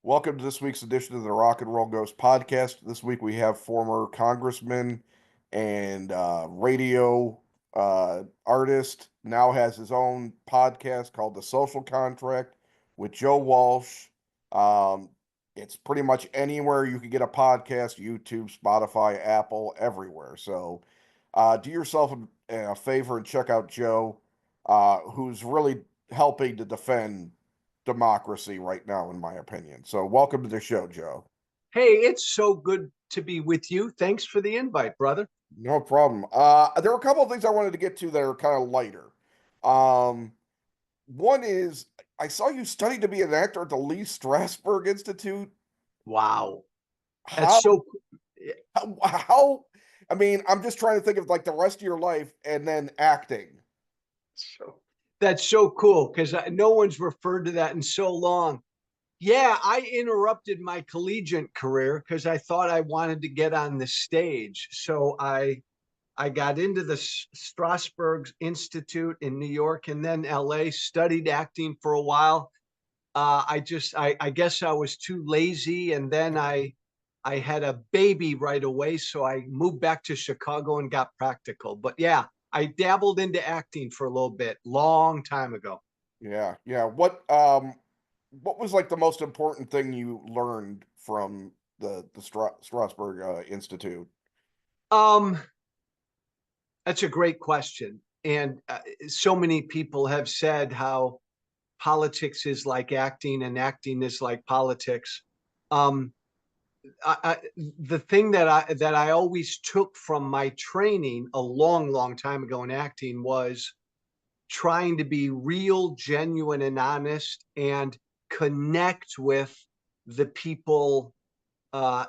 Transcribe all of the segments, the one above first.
Welcome to this week's edition of the Rock and Roll Ghost podcast. This week we have former congressman and radio artist, now has his own podcast called The Social Contract with Joe Walsh. Um, it's pretty much anywhere you can get a podcast: YouTube, Spotify, Apple, everywhere. So do yourself a favor and check out Joe, who's really helping to defend democracy right now, in my opinion. So, welcome to the show, Joe. Hey, it's so good to be with you. Thanks for the invite, brother. No problem. There are a couple of things I wanted to get to that are kind of lighter. Um, One is I saw you studied to be an actor at the Lee Strasberg Institute. Wow. That's How, so how, I mean, I'm just trying to think of like the rest of your life and then acting. so that's so cool because no one's referred to that in so long. Yeah, I interrupted my collegiate career because I thought I wanted to get on the stage. So I got into the Strasberg Institute in New York and then LA, studied acting for a while. I guess I was too lazy, and then I had a baby right away, so I moved back to Chicago and got practical. But yeah, I dabbled into acting for a little bit, long time ago. Yeah, yeah. What was like the most important thing you learned from the Strasberg Institute? Um, that's a great question, and so many people have said how politics is like acting, and acting is like politics. Um, the thing that I always took from my training a long time ago in acting was trying to be real, genuine, and honest, and connect with the people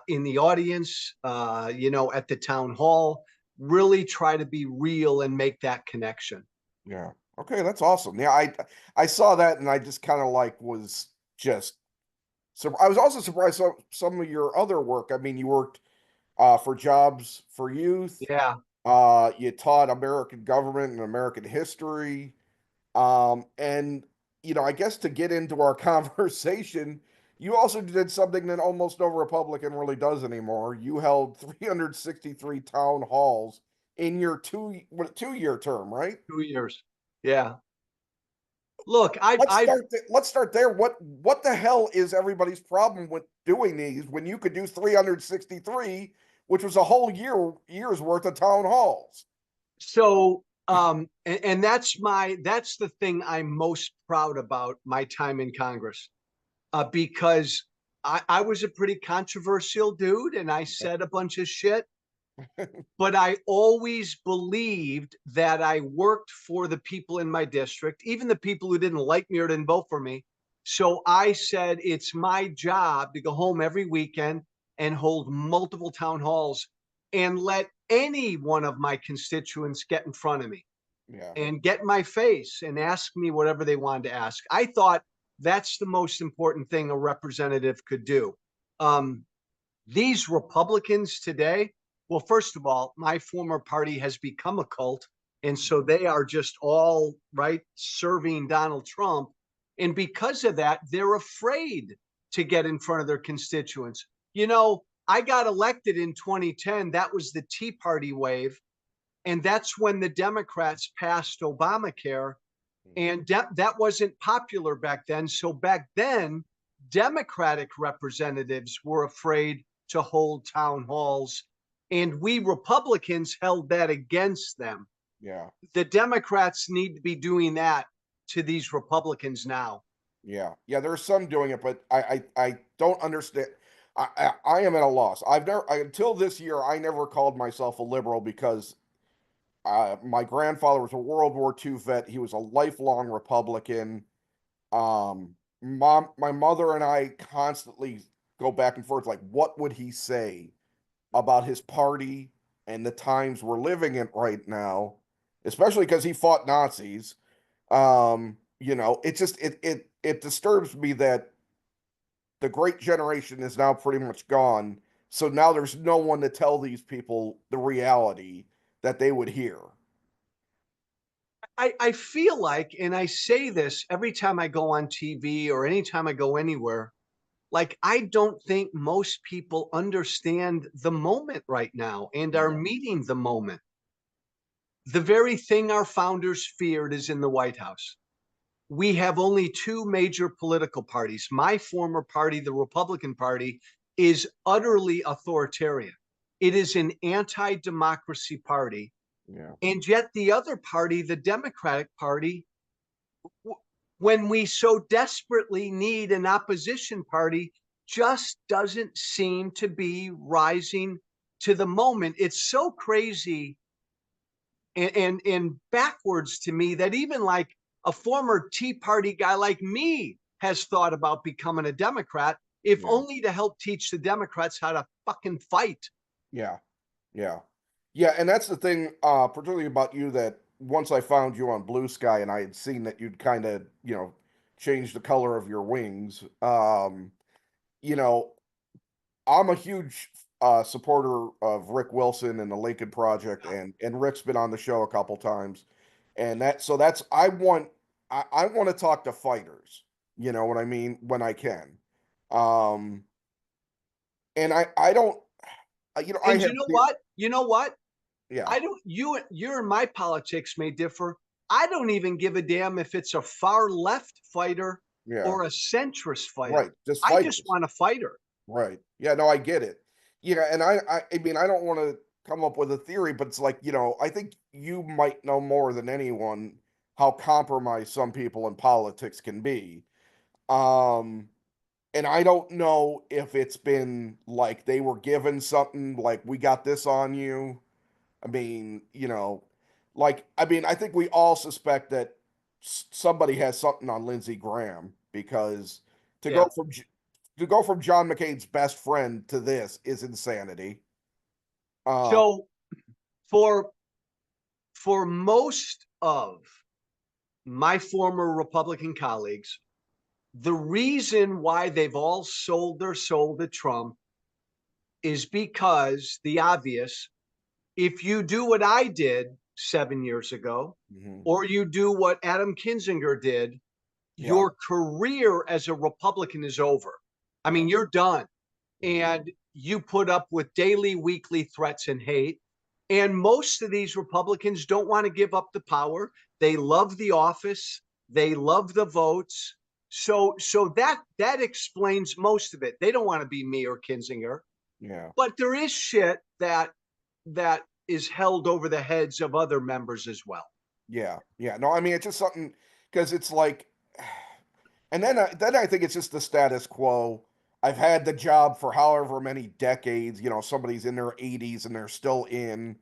in the audience, at the town hall. Really try to be real and make that connection. Yeah. Okay, that's awesome. Yeah, I saw that and I just kind of like was just so I was also surprised some of your other work. I mean, you worked for Jobs for Youth. Yeah. You taught American government and American history. And I guess to get into our conversation, you also did something that almost no Republican really does anymore. You held 363 town halls in your 2 year term, right? 2 years. Yeah. Look, Let's start there. What the hell is everybody's problem with doing these when you could do 363, which was a whole year's worth of town halls? so and that's the thing I'm most proud about my time in Congress, because I was a pretty controversial dude and I said a bunch of shit, but I always believed that I worked for the people in my district, even the people who didn't like me or didn't vote for me. So I said it's my job to go home every weekend and hold multiple town halls and let any one of my constituents get in front of me Yeah, and get in my face and ask me whatever they wanted to ask. I thought that's the most important thing a representative could do. Um, these Republicans today, well, first of all, my former party has become a cult. And so they are just all right serving Donald Trump. And because of that, they're afraid to get in front of their constituents. I got elected in 2010. That was the Tea Party wave. And that's when the Democrats passed Obamacare. And that wasn't popular back then. So back then, Democratic representatives were afraid to hold town halls, and we Republicans held that against them. yeah, The Democrats need to be doing that to these Republicans now. yeah, yeah. There's some doing it, but I don't understand. I am at a loss. Until this year I never called myself a liberal because my grandfather was a World War II vet. He was a lifelong Republican. My mother and I constantly go back and forth, like, what would he say about his party and the times we're living in right now, especially because he fought Nazis. It disturbs me that the great generation is now pretty much gone. So now there's no one to tell these people the reality that they would hear. I feel like, and I say this every time I go on TV or anytime I go anywhere, like, I don't think most people understand the moment right now and are Yeah. meeting the moment. The very thing our founders feared is in the White House. We have only two major political parties. My former party, the Republican Party, is utterly authoritarian. It is an anti-democracy party. Yeah. And yet the other party, the Democratic Party, when we so desperately need an opposition party, just doesn't seem to be rising to the moment. It's so crazy and backwards to me that even like a former Tea Party guy like me has thought about becoming a Democrat, if Yeah. only to help teach the Democrats how to fucking fight. Yeah. Yeah. Yeah, and that's the thing, particularly about you, that once I found you on Blue Sky and I had seen that you'd kind of, changed the color of your wings. You know, I'm a huge supporter of Rick Wilson and the Lincoln Project, and Rick's been on the show a couple times, and that's I want to talk to fighters. You know what I mean? When I can, um, and I don't, I And have, you know what? You know what? yeah, I don't you and my politics may differ. I don't even give a damn if it's a far left fighter yeah, or a centrist fighter. right, just I just fighters. want a fighter. Right. Yeah, no, I get it. Yeah, and I mean, I don't want to come up with a theory, but it's like, I think you might know more than anyone how compromised some people in politics can be. Um, and I don't know if it's been like they were given something like we got this on you. I mean, I think we all suspect that somebody has something on Lindsey Graham, because to Yeah. go from to go from John McCain's best friend to this is insanity. Uh, So for most of my former Republican colleagues, the reason why they've all sold their soul to Trump is because the obvious, if you do what I did 7 years ago, mhm, or you do what Adam Kinzinger did, yeah, your career as a Republican is over. I yeah, mean, you're done. mhm, And you put up with daily, weekly threats and hate. And most of these Republicans don't want to give up the power. They love the office. They love the votes. So that explains most of it. They don't want to be me or Kinzinger, yeah, but there is shit that is held over the heads of other members as well. yeah, yeah. No, I mean, it's just something, because it's like, and then I think it's just the status quo. I've had the job for however many decades. Somebody's in their 80s and they're still in,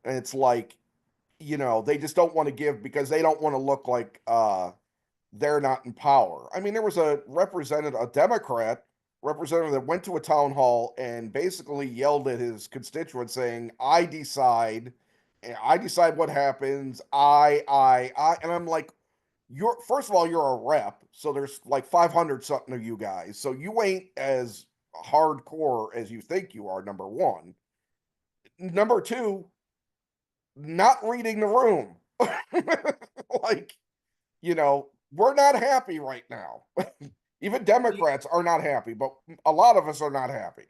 and it's like, they just don't want to give because they don't want to look like they're not in power. I mean, there was a Democrat representative that went to a town hall and basically yelled at his constituents saying, I decide what happens. I," and I'm like, you're first of all, you're a rep, so there's like 500 something of you guys, so you ain't as hardcore as you think you are. Number one. Number two, not reading the room. Like, we're not happy right now. Even Democrats are not happy, but a lot of us are not happy.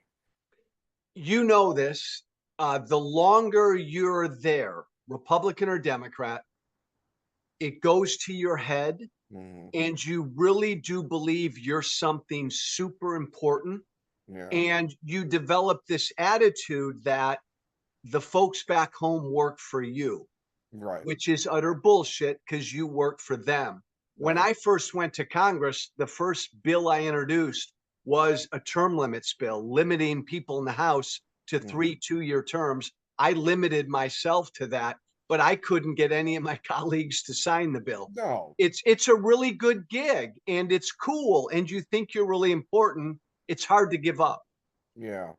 You know this. The longer you're there, Republican or Democrat, it goes to your head, Mhm. and you really do believe you're something super important. Yeah, And you develop this attitude that the folks back home work for you, right, which is utter bullshit because you work for them. When right. I first went to Congress, the first bill I introduced was a term limits bill, limiting people in the House to Mhm. 3 2-year terms. I limited myself to that, but I couldn't get any of my colleagues to sign the bill. No, It's a really good gig and it's cool, and you think you're really important. It's hard to give up. yeah.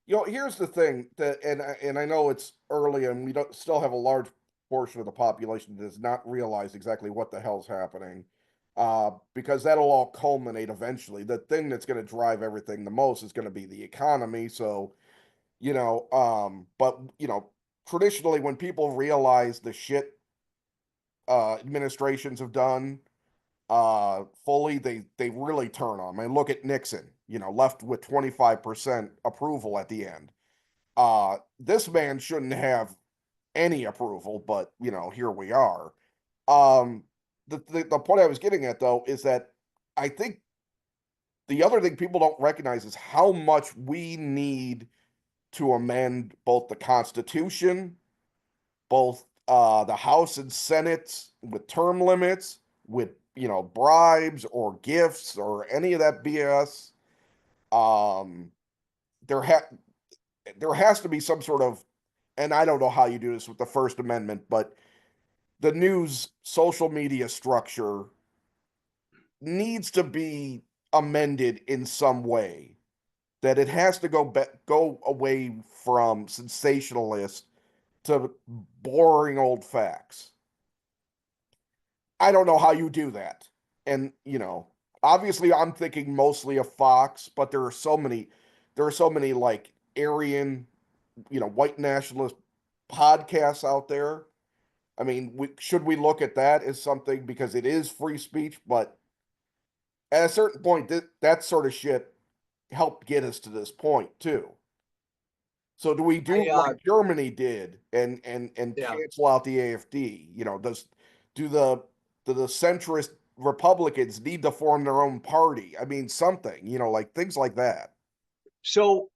Here's the thing that, and I know it's early, and we don't still have a large portion of the population that does not realize exactly what the hell's happening, because that'll all culminate eventually. The thing that's going to drive everything the most is going to be the economy. So, but traditionally, when people realize the shit administrations have done, fully, they really turn on. I mean, look at Nixon, left with 25% approval at the end. This man shouldn't have any approval, but here we are. Um, the point I was getting at though is that I think the other thing people don't recognize is how much we need to amend both the Constitution, both the House and Senate with term limits, with bribes or gifts or any of that BS. Um, there ha there has to be some sort of, and I don't know how you do this with the First Amendment, but the news social media structure needs to be amended in some way. That it has to go away from sensationalist to boring old facts. I don't know how you do that. And, obviously I'm thinking mostly of Fox, but there are so many like Aryan, white nationalist podcasts out there. I mean, should we look at that as something because it is free speech, but at a certain point that sort of shit helped get us to this point too. So do we do I, like Germany did and yeah. cancel out the AfD? Do the centrist Republicans need to form their own party? I mean, something, like things like that. So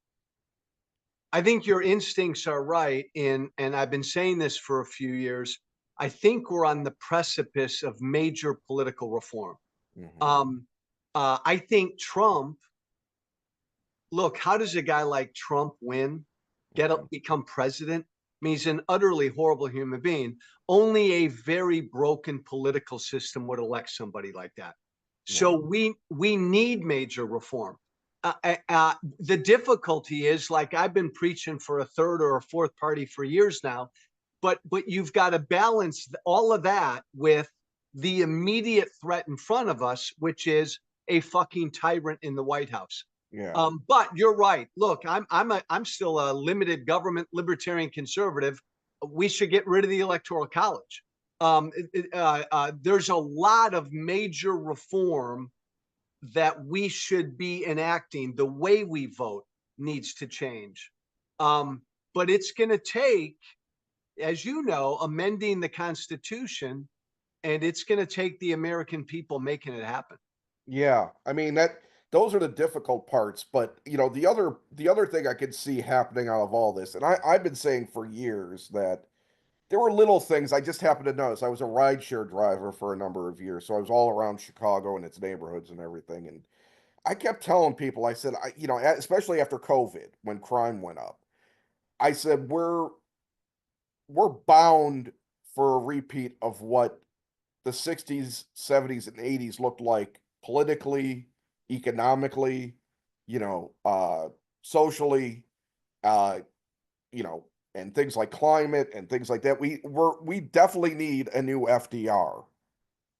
I think your instincts are right and I've been saying this for a few years. I think we're on the precipice of major political reform. Hmm. Um, I think Trump, look, how does a guy like Trump win, Hmm. become president? I mean, he's an utterly horrible human being. Only a very broken political system would elect somebody like that. So Yeah. we need major reform. The difficulty is, like I've been preaching for a third or a fourth party for years now, but you've got to balance all of that with the immediate threat in front of us, which is a fucking tyrant in the White House. Yeah. But you're right. Look, I'm still a limited government libertarian conservative. We should get rid of the Electoral College. There's a lot of major reform that we should be enacting. The way we vote needs to change. But it's going to take, as you know, amending the Constitution, and it's going to take the American people making it happen. Yeah. I mean that those are the difficult parts, but the other thing I could see happening out of all this, and I've been saying for years that there were little things I just happened to notice. I was a rideshare driver for a number of years, so I was all around Chicago and its neighborhoods and everything. And I kept telling people, I said, especially after COVID, when crime went up, I said, we're bound for a repeat of what the 60s, 70s, and 80s looked like politically, economically, you know, uh, socially, uh, and things like climate and things like that. We definitely need a new FDR,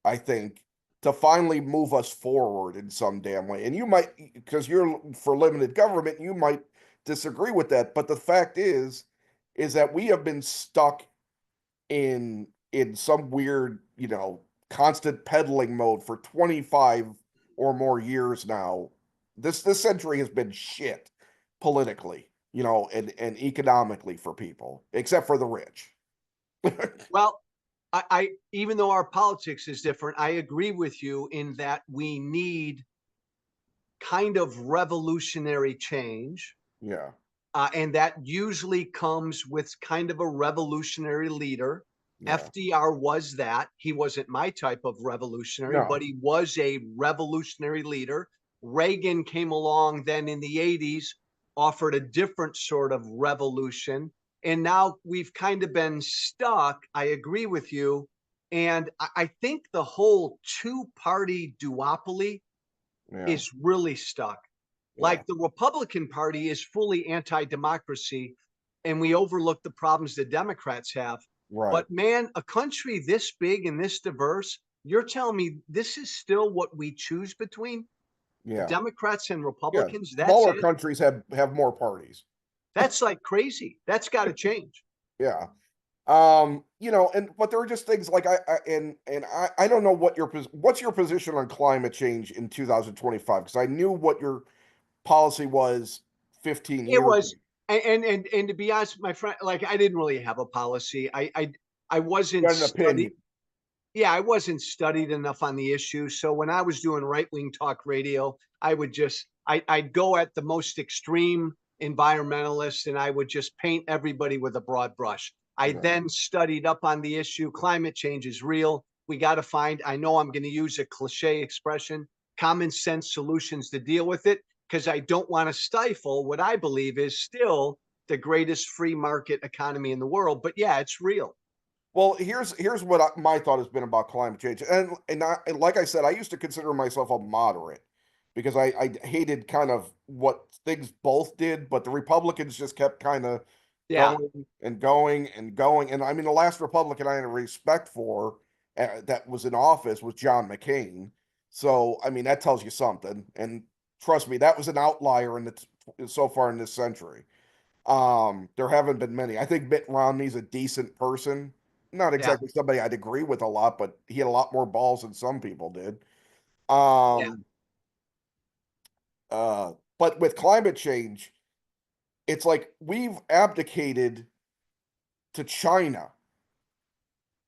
I think, to finally move us forward in some damn way. And you might, because you're for limited government, you might disagree with that. But the fact is that we have been stuck in some weird, constant peddling mode for 25 or more years now. This century has been shit politically, and economically for people, except for the rich. Well, I even though our politics is different, I agree with you in that we need kind of revolutionary change. Yeah, And that usually comes with kind of a revolutionary leader. yeah. FDR was that. He wasn't my type of revolutionary, but No, he was a revolutionary leader. Reagan came along then in the 80s, offered a different sort of revolution. And now we've kind of been stuck. I agree with you. And I think the whole two-party duopoly yeah, is really stuck. yeah, Like the Republican Party is fully anti democracy, and we overlook the problems the Democrats have. right. But man, a country this big and this diverse, you're telling me this is still what we choose between Yeah, Democrats and yeah. Republicans? That's Smaller it. countries have more parties. That's like crazy. That's got to change. Yeah. But there are just things like I don't know what's your position on climate change in 2025, because I knew what your policy was 15 It years ago. was, and to be honest, my friend, like I didn't really have a policy. I You wasn't got an studied. opinion. Yeah, I wasn't studied enough on the issue. So when I was doing right wing talk radio, I'd go at the most extreme environmentalists and I would just paint everybody with a broad brush. I Right. then studied up on the issue. Climate change is real. We got to find, I know I'm going to use a cliche expression, common sense solutions to deal with it, because I don't want to stifle what I believe is still the greatest free market economy in the world. But yeah, it's real. Well, here's what my thought has been about climate change, and like I said, I used to consider myself a moderate because I hated kind of what things both did, but the Republicans just kept kind of Yeah. going and going and going, and I mean the last Republican I had a respect for that was in office was John McCain. So I mean that tells you something, and trust me, that was an outlier so far in this century. There haven't been many. I think Mitt Romney's a decent person. Not Yeah. exactly somebody I'd agree with a lot, but he had a lot more balls than some people did. Yeah. Um, but with climate change, it's like we've abdicated to China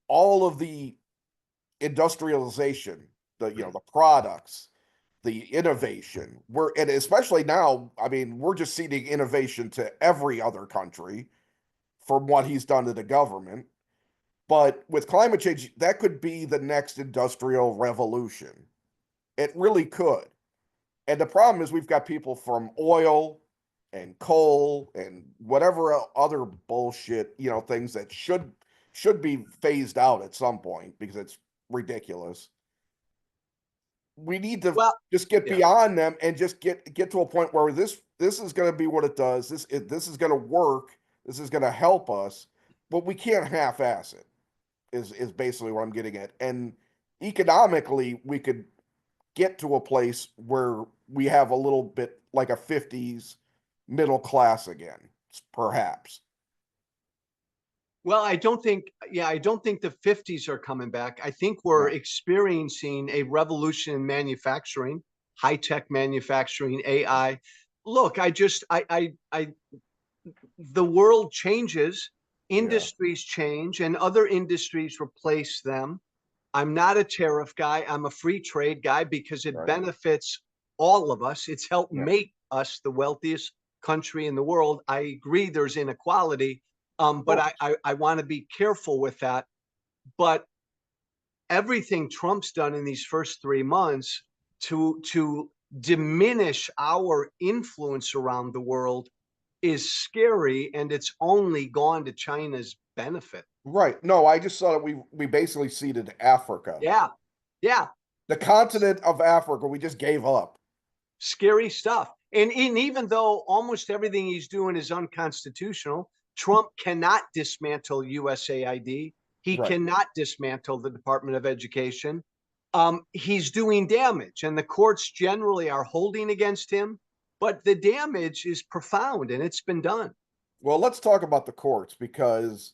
all of the industrialization, the products, the innovation. And especially now, I mean, we're just ceding innovation to every other country from what he's done to the government. But with climate change, that could be the next industrial revolution. It really could. And the problem is we've got people from oil and coal and whatever other bullshit, things that should be phased out at some point because it's ridiculous. We need to Well, just get yeah. beyond them and just get to a point where this is going to be what it does. This is going to work. This is going to help us, but we can't half-ass it. Is basically what I'm getting at. And economically, we could get to a place where we have a little bit like a 50s middle class again, perhaps. Well, I don't think the 50s are coming back. I think we're No. experiencing a revolution in manufacturing, high tech manufacturing, AI. Look, the world changes, Yeah. industries change, and other industries replace them. I'm not a tariff guy. I'm a free trade guy because it Right. benefits all of us. It's helped Yeah. make us the wealthiest country in the world. I agree there's inequality, but Well, I want to be careful with that. But everything Trump's done in these first 3 months to diminish our influence around the world is scary, and it's only gone to China's benefit. right. No, I just saw that we basically ceded Africa. Yeah, yeah. The continent of Africa, we just gave up. Scary stuff. And even though almost everything he's doing is unconstitutional, Trump cannot dismantle USAID. He Right. cannot dismantle the Department of Education. He's doing damage, and the courts generally are holding against him. But the damage is profound, and it's been done. Well, let's talk about the courts because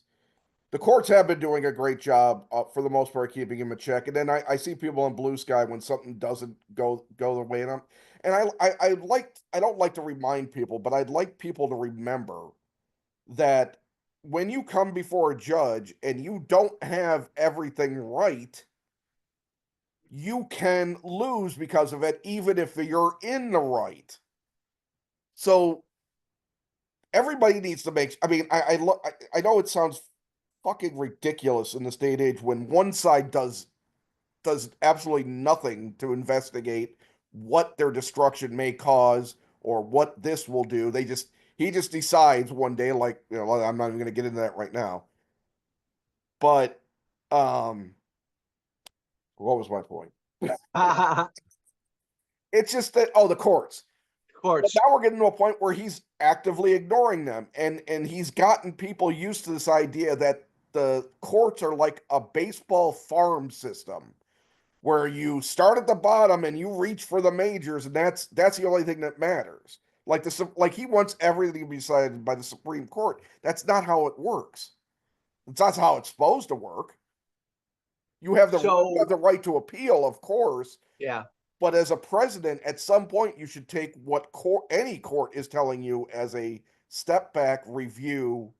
the courts have been doing a great job for the most part keeping him in check. And then I see people in blue sky when something doesn't go the way, and I don't like to remind people, but I'd like people to remember that when you come before a judge and you don't have everything right, you can lose because of it, even if you're in the right. So everybody needs to make. I mean, I know it sounds fucking ridiculous in this day and age when one side does absolutely nothing to investigate what their destruction may cause or what this will do. He just decides one day, like, I'm not even going to get into that right now. But um, what was my point? It's just that the courts. But Courts. now we're getting to a point where he's actively ignoring them, and he's gotten people used to this idea that the courts are like a baseball farm system where you start at the bottom and you reach for the majors, and that's the only thing that matters. Like he wants everything to be decided by the Supreme Court. That's not how it works. That's how it's supposed to work. You have So the right to appeal, of course, yeah. but as a president, at some point, you should take what any court is telling you as a step back review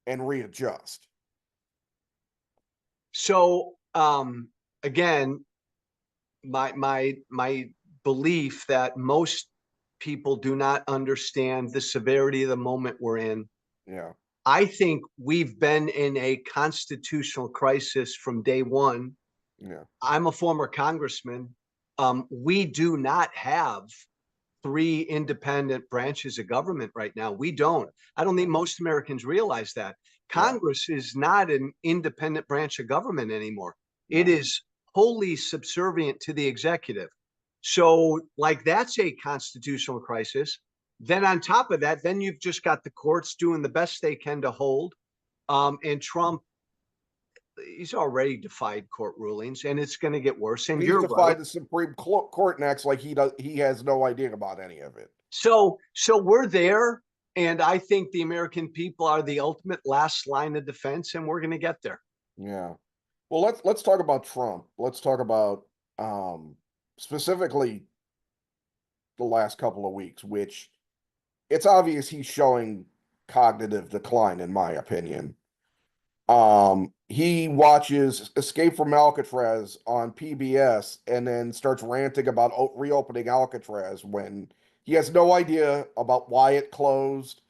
and readjust. So again, my belief that most people do not understand the severity of the moment we're in. Yeah. I think we've been in a constitutional crisis from day one. Yeah. I'm a former congressman. We do not have three independent branches of government right now. We don't. I don't think most Americans realize that. Yeah. Congress is not an independent branch of government anymore. It No. is wholly subservient to the executive. So, like, that's a constitutional crisis. Then, on top of that, then you've just got the courts doing the best they can to hold. And Trump, he's already defied court rulings, and it's going to get worse. And He's you're right. defied the Supreme Court and acts like he has no idea about any of it. So we're there, and I think the American people are the ultimate last line of defense, and we're going to get there. Yeah. Well, let's talk about Trump. Let's talk about specifically the last couple of weeks, which it's obvious he's showing cognitive decline, in my opinion. He watches Escape from Alcatraz on PBS and then starts ranting about reopening Alcatraz when he has no idea about why it closed,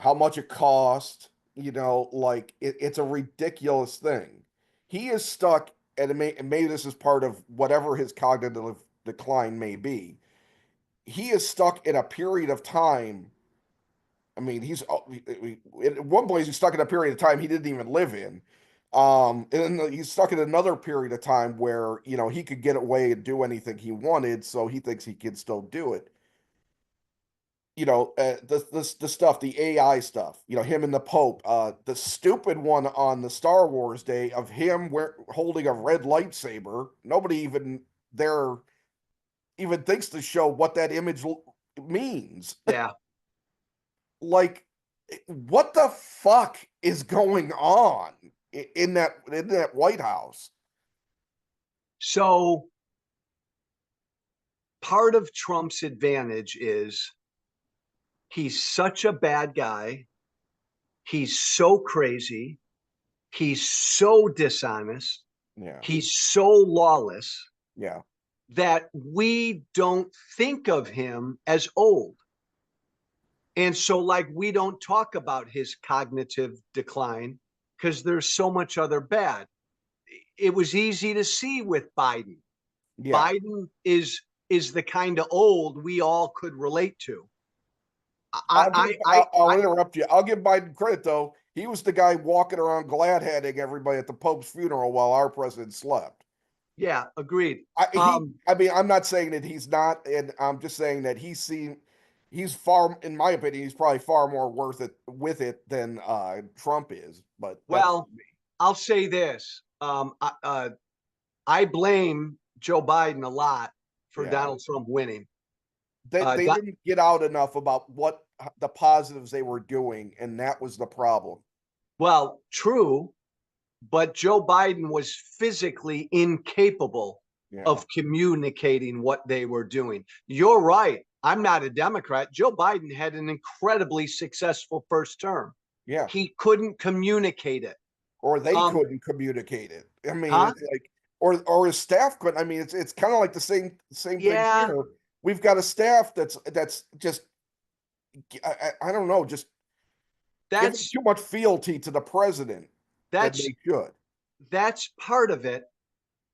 how much it cost. Like it's a ridiculous thing. He is stuck, and maybe this is part of whatever his cognitive decline may be. He is stuck in a period of time. I mean, at one place he's stuck in a period of time he didn't even live in. And then he's stuck in another period of time where, he could get away and do anything he wanted, so he thinks he can still do it. The stuff, the AI stuff, him and the Pope, the stupid one on the Star Wars day of him holding a red lightsaber. Nobody even there even thinks to show what that image means. Yeah. Like, what the fuck is going on in that White House? So part of Trump's advantage is he's such a bad guy. He's so crazy. He's so dishonest. Yeah. He's so lawless Yeah. that we don't think of him as old. And so, like, we don't talk about his cognitive decline because there's so much other bad. It was easy to see with Biden. Yeah. Biden is the kind of old we all could relate to. I'll interrupt you. I'll give Biden credit though. He was the guy walking around glad-handing everybody at the Pope's funeral while our president slept. Yeah, agreed. I mean, I'm not saying that he's not, and I'm just saying that he's far, in my opinion, he's probably far more worth it with it than Trump is. But Well, I'll say this: I blame Joe Biden a lot for yeah, Donald Trump winning. they didn't get out enough about what the positives they were doing, and that was the problem. Well, true, but Joe Biden was physically incapable Yeah, of communicating what they were doing. You're right. I'm not a Democrat. Joe Biden had an incredibly successful first term. yeah, He couldn't communicate it. or they couldn't communicate it. I mean, Huh? it's like, or his staff couldn't. I mean, it's kind of like the same thing Yeah, here. We've got a staff that's just I don't know, just giving that's too much fealty to the president than that's they should. that's part of it.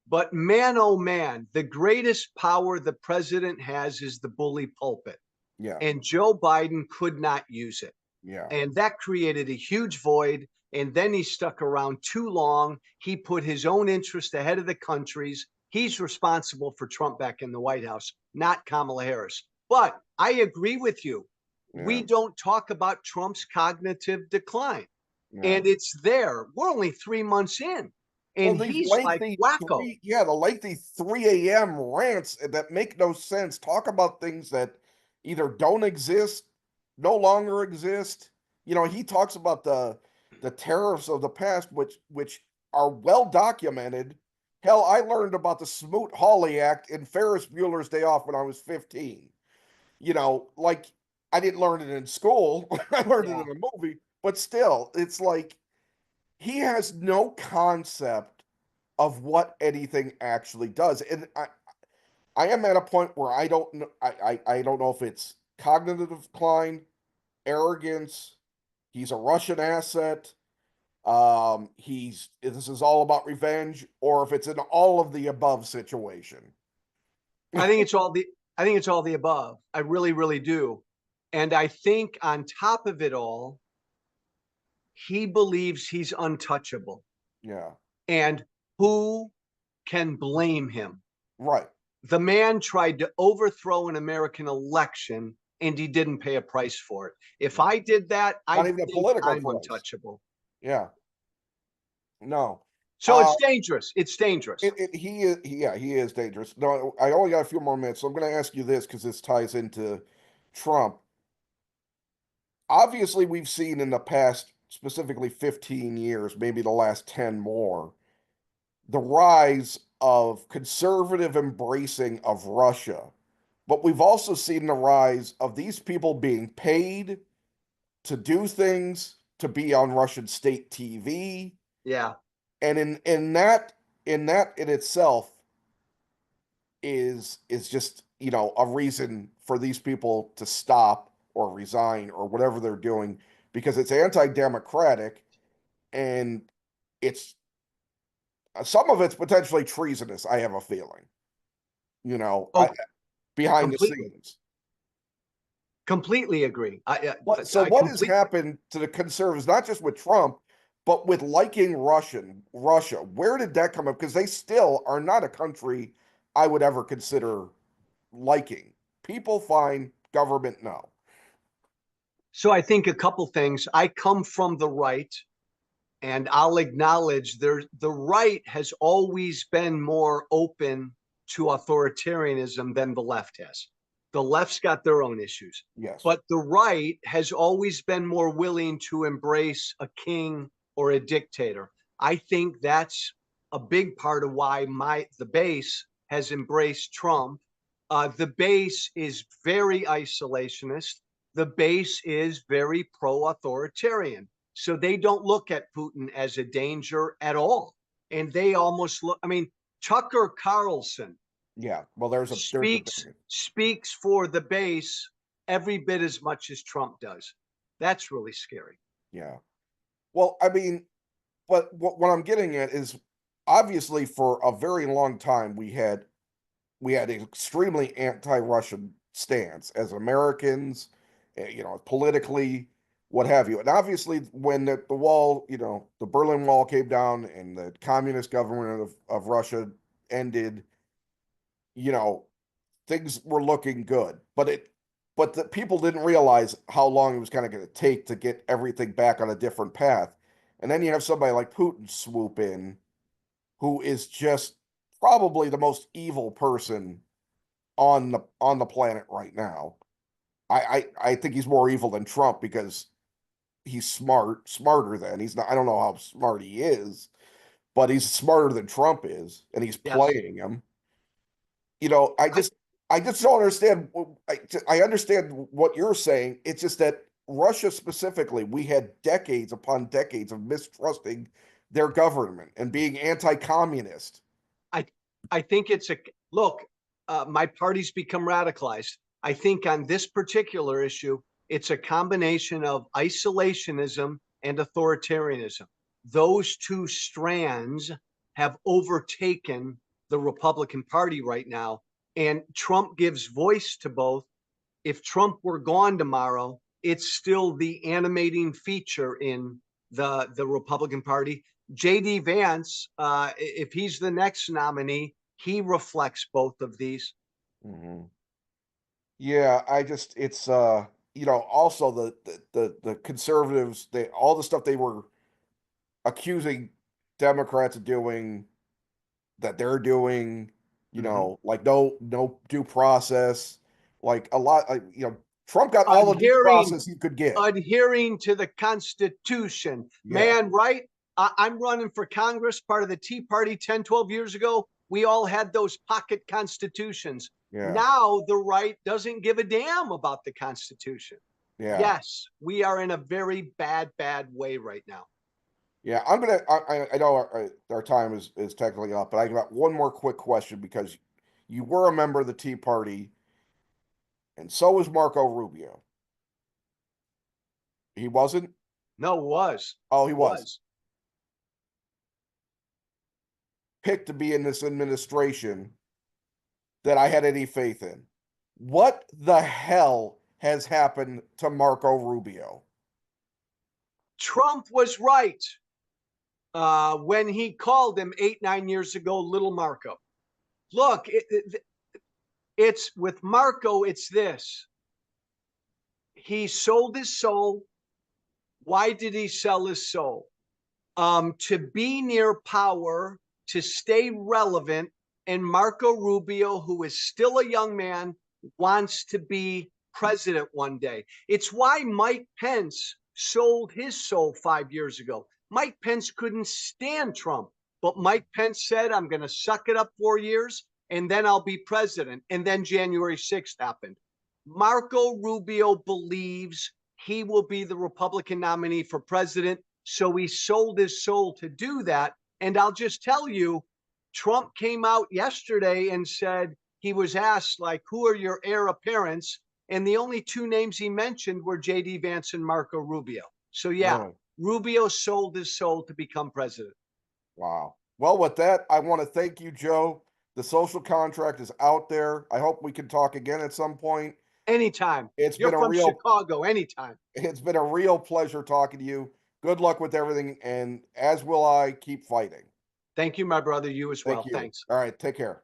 But man, oh man, the greatest power the president has is the bully pulpit. Yeah, And Joe Biden could not use it. yeah, And that created a huge void. And then he stuck around too long. He put his own interest ahead of the country's. He's responsible for Trump back in the White House, not Kamala Harris. But I agree with you. yeah, We don't talk about Trump's cognitive decline. yeah. And it's there. We're only 3 months in. Well, And these he's like wacko. the lengthy 3 a.m. rants that make no sense. Talk about things that either don't exist, no longer exist. He talks about the tariffs of the past, which are well documented. Hell, I learned about the Smoot-Hawley Act in Ferris Bueller's Day Off when I was 15. Like I didn't learn it in school. I learned it Yeah. in a movie, but still, it's like he has no concept of what anything actually does. And I am at a point where I don't know I don't know if it's cognitive decline, arrogance, he's a Russian asset, this is all about revenge, or if it's an all of the above situation. I think it's all the I think it's all the above. I really, really do. And I think on top of it all, he believes he's untouchable. Yeah. And who can blame him? Right. The man tried to overthrow an American election and he didn't pay a price for it. If I did that, I Not even a think political I'm price. untouchable. Yeah. No. So Uh it's dangerous. It's dangerous. he is yeah, he is dangerous. No, I only got a few more minutes, so I'm gonna ask you this because this ties into Trump. Obviously, we've seen in the past, specifically 15 years, maybe the last 10 more, the rise of conservative embracing of Russia. But we've also seen the rise of these people being paid to do things, to be on Russian state TV. Yeah. And in that in itself is just, a reason for these people to stop or resign or whatever they're doing because it's anti-democratic and it's some of it's potentially treasonous, I have a feeling, I Oh, behind the completely. scenes. Completely agree. I What has completely. happened to the conservatives, not just with Trump, but with liking Russia? Where did that come up? Because they still are not a country I would ever consider liking. People fine, government no. So I think a couple things. I come from the right, and I'll acknowledge the right has always been more open to authoritarianism than the left has. The left's got their own issues, Yes. but the right has always been more willing to embrace a king or a dictator. I think that's a big part of why the base has embraced Trump. The base is very isolationist. The base is very pro-authoritarian. So they don't look at Putin as a danger at all. And they almost look, I mean, Tucker Carlson Yeah. Well, there's a thing. speaks for the base every bit as much as Trump does. That's really scary. Yeah. Well, I mean, but what I'm getting at is obviously for a very long time we had an extremely anti-Russian stance as Americans, politically, what have you. And obviously, when the wall, the Berlin Wall came down and the communist government of Russia ended, you know, things were looking good. But the people didn't realize how long it was kind of going to take to get everything back on a different path. And then you have somebody like Putin swoop in, who is just probably the most evil person on the planet right now. I think he's more evil than Trump because he's smarter than he's not. I don't know how smart he is, but he's smarter than Trump is, and he's Yes. playing him. You know, I I, just I just don't understand. I understand what you're saying. It's just that Russia specifically, we had decades upon decades of mistrusting their government and being anti-communist. I, I think it's a look, my party's become radicalized. I think on this particular issue, it's a combination of isolationism and authoritarianism. Those two strands have overtaken the Republican Party right now, and Trump gives voice to both. If Trump were gone tomorrow, it's still the animating feature in the Republican Party. JD Vance, if he's the next nominee, he reflects both of these. Mhm. Yeah, also the conservatives, they all the stuff they were accusing Democrats of doing that they're doing, Mm-hmm. like no due process, like a lot, Trump got all the due adhering process he could get. adhering to the Constitution. Yeah. Man, right? I'm running for Congress, part of the Tea Party 10, 12 years ago. We all had those pocket constitutions. Yeah. Now the right doesn't give a damn about the Constitution. Yeah. Yes, we are in a very bad way right now. Yeah, I know our time is technically up, but I got one more quick question because you were a member of the Tea Party, and so was Marco Rubio. He wasn't? No, was. Oh, he was. Picked to be in this administration that I had any faith in. What the hell has happened to Marco Rubio? Trump was right when he called him 8-9 years ago, little Marco. Look, it's with Marco, it's this. He sold his soul. Why did he sell his soul? To be near power, to stay relevant. And Marco Rubio, who is still a young man, wants to be president one day. It's why Mike Pence sold his soul 5 years ago. Mike Pence couldn't stand Trump, but Mike Pence said, I'm going to suck it up 4 years and then I'll be president. And then January 6th happened. Marco Rubio believes he will be the Republican nominee for president. So he sold his soul to do that. And I'll just tell you, Trump came out yesterday and said, he was asked, like, who are your heir apparents? And the only two names he mentioned were J.D. Vance and Marco Rubio. So, yeah, Really? Rubio sold his soul to become president. Wow. Well, with that, I want to thank you, Joe. The social contract is out there. I hope we can talk again at some point. Anytime. You're from Chicago, anytime. It's been a real pleasure talking to you. Good luck with everything, and as will I, keep fighting. Thank you, my brother. You as well. Thank you. Thanks. All right, take care.